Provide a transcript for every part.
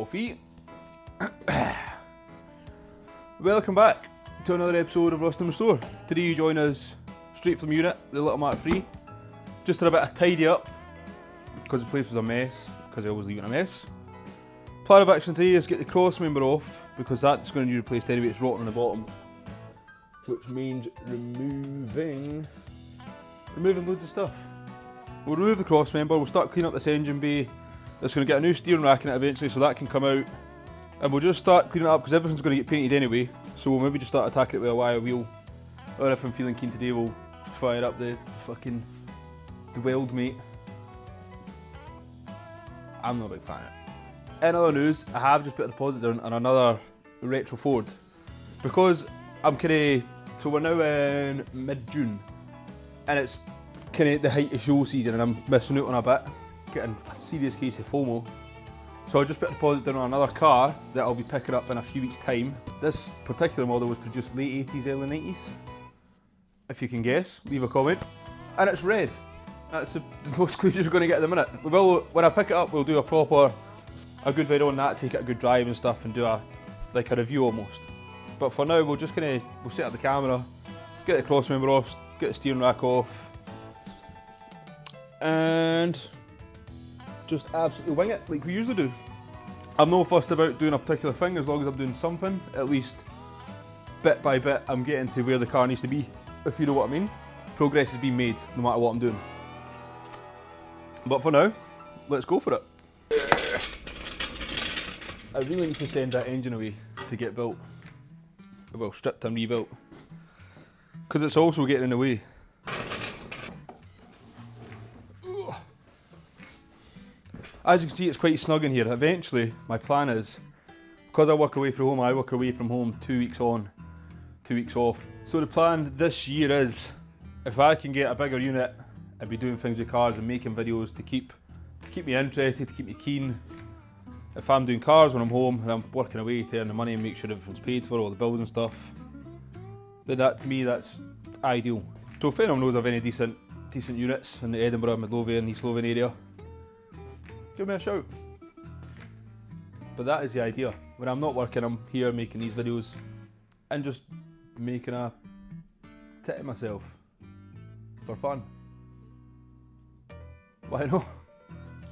coffee. Welcome back to another episode of Rust in the Store. Today you join us straight from the unit, the little MK3. Just did a bit of tidy up because the place was a mess, because I always leave it a mess. Plan of action today is get the Crossmember off because that's going to be replaced anyway, it's rotten on the bottom. Which means removing loads of stuff. We'll remove the Crossmember, we'll start cleaning up this engine bay. It's going to get a new steering rack in it eventually so that can come out. And we'll just start cleaning it up because everything's going to get painted anyway. So we'll maybe just start attacking it with a wire wheel. Or if I'm feeling keen today, we'll fire up the fucking weld mate. I'm not a big fan of it. In other news, I have just put a deposit down on another retro Ford. Because I'm so we're now in mid-June. And it's kind of the height of show season and I'm missing out on a bit. Getting a serious case of FOMO. So I just put a deposit down on another car that I'll be picking up in a few weeks' time. This particular model was produced late 80s, early 90s. If you can guess, leave a comment. And it's red. That's the most clues you're going to get in a minute. We will, when I pick it up, we'll do a good video on that, take it a good drive and stuff and do a review almost. But for now, we'll set up the camera, get the Crossmember off, get the steering rack off, and just absolutely wing it like we usually do. I'm no fussed about doing a particular thing as long as I'm doing something. At least bit by bit I'm getting to where the car needs to be, if you know what I mean. Progress is being made no matter what I'm doing. But for now, let's go for it. I really need to send that engine away to get built. Well, stripped and rebuilt. Because it's also getting in the way. As you can see, it's quite snug in here. Eventually, my plan is, because I work away from home, I work away from home 2 weeks on, 2 weeks off. So the plan this year is, if I can get a bigger unit and be doing things with cars and making videos to keep me interested, to keep me keen. If I'm doing cars when I'm home and I'm working away to earn the money and make sure everything's paid for, all the bills and stuff, then that, to me, that's ideal. So if anyone knows of any decent units in the Edinburgh, Midlothian, East Lothian area, give me a shout. But that is the idea. When I'm not working, I'm here making these videos and just making a tit of myself for fun. Why not?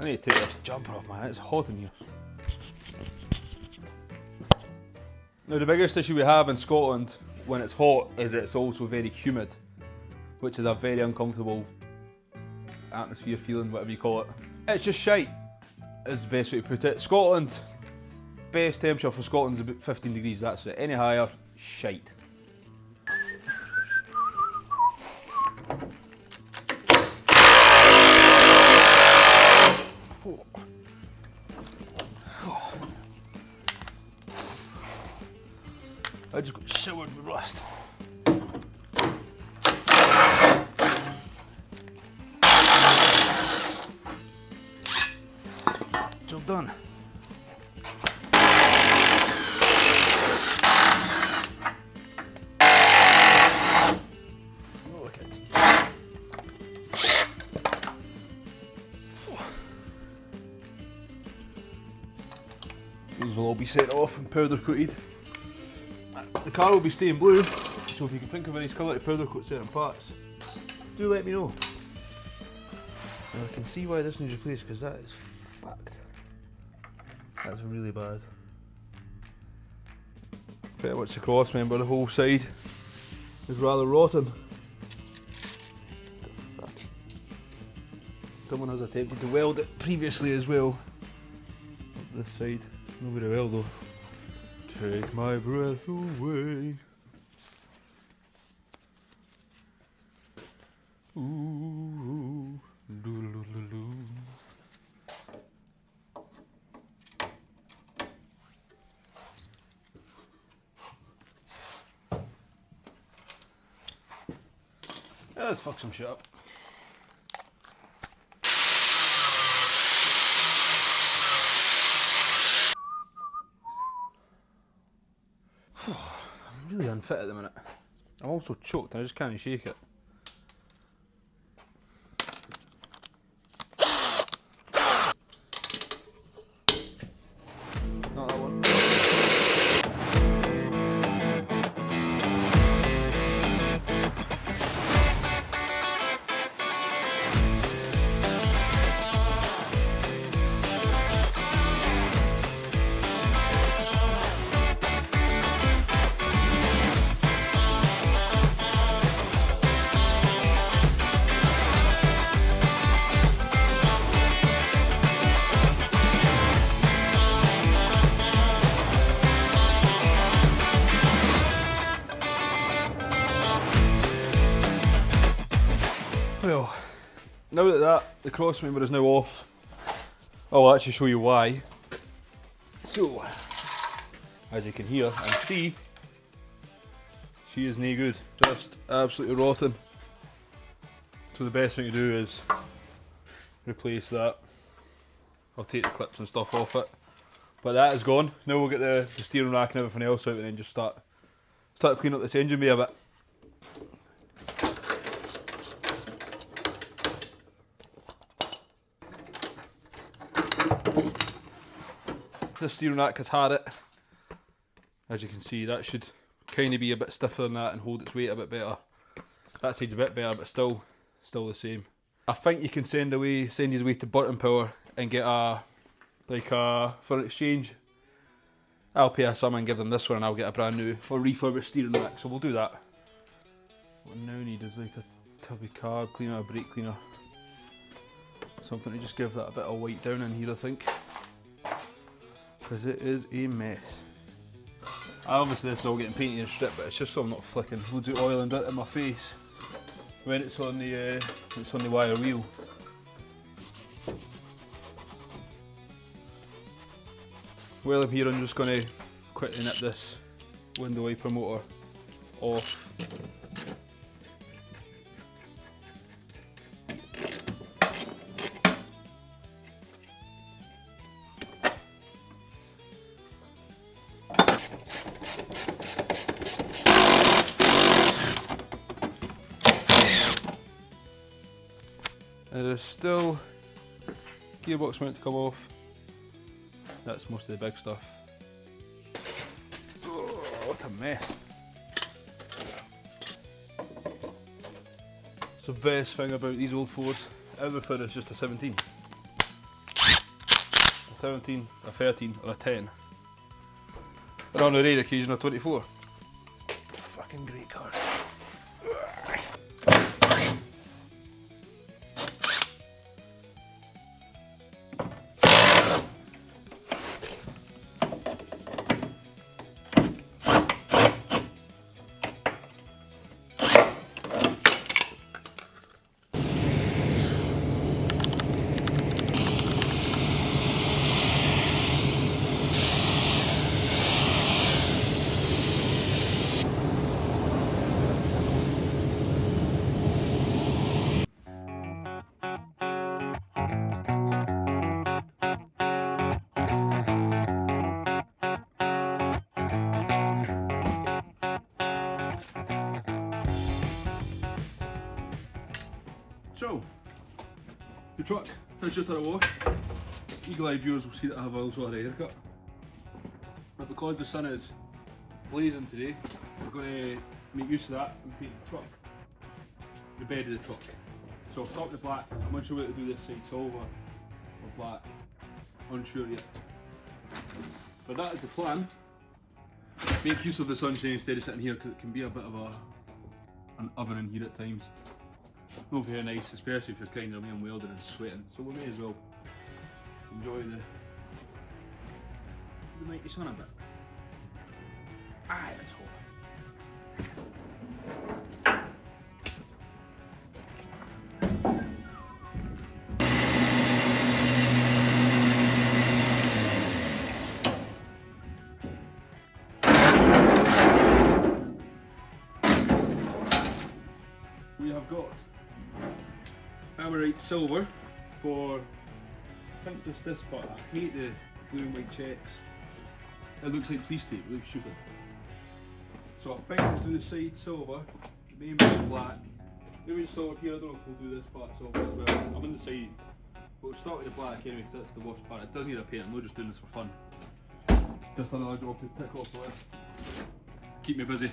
I need to take this jumper off, man. It's hot in here. Now, the biggest issue we have in Scotland when it's hot is it's also very humid, which is a very uncomfortable atmosphere, feeling, whatever you call it. It's just shite, is the best way to put it. Scotland, best temperature for Scotland is about 15 degrees, that's it. Any higher, shite. I just got showered with rust. Job done. Oh, look at it. These will all be set off and powder coated. The car will be staying blue, so if you can think of any colour to powder coat certain parts, do let me know. And I can see why this needs replaced, because that is fucked. That's really bad. Pretty much the Crossmember, the whole side is rather rotten. What the fuck? Someone has attempted to weld it previously as well. This side, nobody weld though. Take my breath away. Ooh, doo-doo-doo-doo. Yeah, let's fuck some shit up. I'm really unfit at the minute. I'm also choked and I just can't shake it. Well, now that the crossmember is now off, I'll actually show you why. So, as you can hear and see, she is no good, just absolutely rotten. So the best thing to do is replace that. I'll take the clips and stuff off it. But that is gone. Now we'll get the steering rack and everything else out and then just start cleaning up this engine bay a bit. The steering rack has had it. As you can see, that should kind of be a bit stiffer than that and hold its weight a bit better. That side's a bit better, but still the same. I think you can send his way to Burton Power and get for exchange. I'll pay a sum and give them this one and I'll get a brand new or refurbished steering rack, so we'll do that. What we now need is like a tubby carb cleaner, a brake cleaner. Something to just give that a bit of white down in here, I think. Because it is a mess. Obviously this is all getting painted and stripped, but it's just so I'm not flicking loads of oil and dirt in my face when it's on the wire wheel. While I'm here, I'm just going to quickly nip this window wiper motor off. There's still gearbox mount to come off. That's most of the big stuff. Oh, what a mess. It's the best thing about these old Fords. Everything is just a 17. A 17, a 13 or a 10. Or on the rare occasion a 24. Fucking great cars. So, the truck has just had a wash. Eagle-eyed viewers will see that I have also had a haircut. But because the sun is blazing today, we're going to make use of that and paint the truck, the bed of the truck. So I'll start with black. I'm unsure whether to do this side silver or black. Unsure yet. But that is the plan. Make use of the sunshine instead of sitting here because it can be a bit of an oven in here at times. Not very nice, especially if you're kind of being welding and sweating. So we may as well enjoy the mighty sun a bit. Ah, that's hot. We have got Hammerite silver for, I think just this part. I hate the blue and white checks. It looks like police tape, it looks stupid. So I think we'll do the side silver, the main part black. Maybe the silver here, I don't know if we'll do this part silver as well. I'm on the side, but we'll start with the black anyway because that's the worst part. It doesn't need a paint, I'm not just doing this for fun. Just another job to tick off the list. Keep me busy.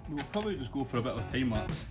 We'll probably just go for a bit of a time lapse.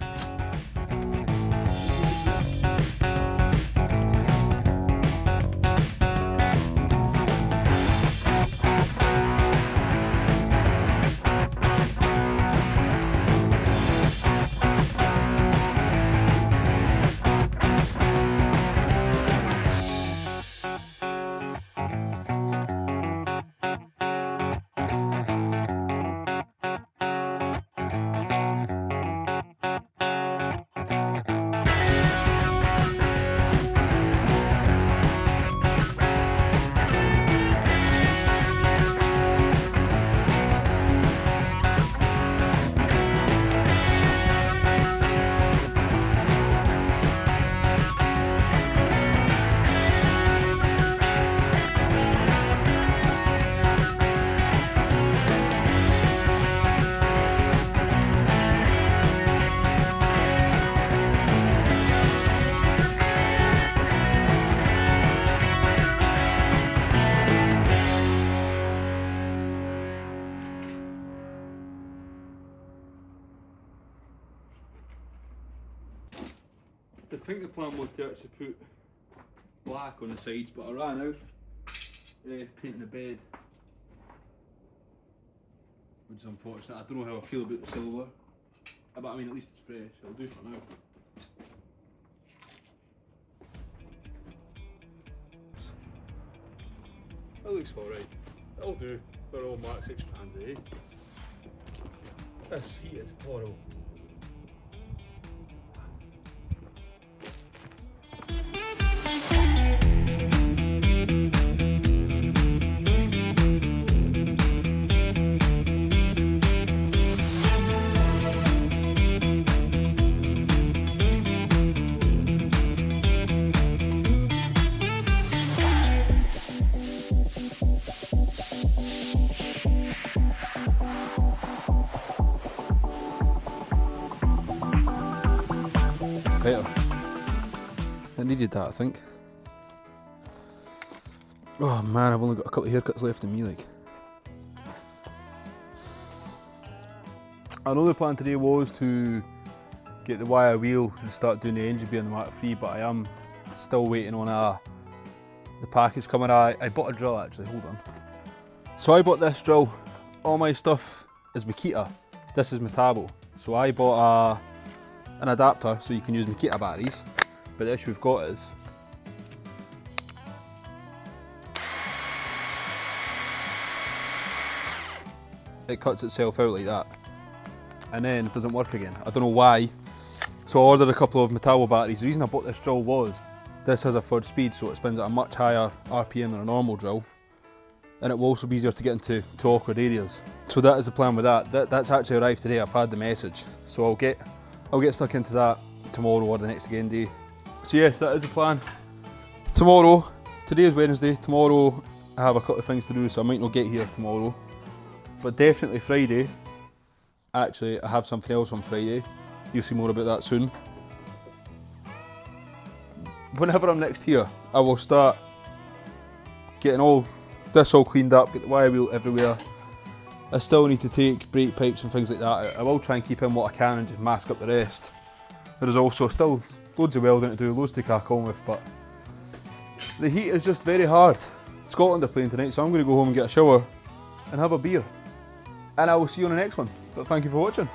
I think the plan was to actually put black on the sides, but I ran out painting the bed, which is unfortunate. I don't know how I feel about the silver, but I mean at least it's fresh, so I'll do for now. That looks alright. That'll do for all Mark 6 strands, eh? This heat is horrible. Better. I needed that, I think. Oh man, I've only got a couple of haircuts left in me, like. I know the plan today was to get the wire wheel and start doing the engine bay on the Mark 3, but I am still waiting on the package coming. I bought a drill actually, hold on. So I bought this drill. All my stuff is Makita. This is Metabo. So I bought an adapter so you can use Makita batteries, but the issue we've got is it cuts itself out like that and then it doesn't work again. I don't know why. So I ordered a couple of Metabo batteries. The reason I bought this drill was this has a third speed, so it spins at a much higher RPM than a normal drill, and it will also be easier to get into awkward areas. So that is the plan with that. That's actually arrived today. I've had the message, so I'll get stuck into that tomorrow or the next again day. So yes, that is the plan. Tomorrow, today is Wednesday, tomorrow I have a couple of things to do, so I might not get here tomorrow. But definitely Friday. Actually, I have something else on Friday. You'll see more about that soon. Whenever I'm next here, I will start getting this all cleaned up, get the wire wheel everywhere. I still need to take brake pipes and things like that. I will try and keep in what I can and just mask up the rest. There is also still loads of welding to do, loads to crack on with, but the heat is just very hard. Scotland are playing tonight, so I'm going to go home and get a shower and have a beer. And I will see you on the next one, but thank you for watching.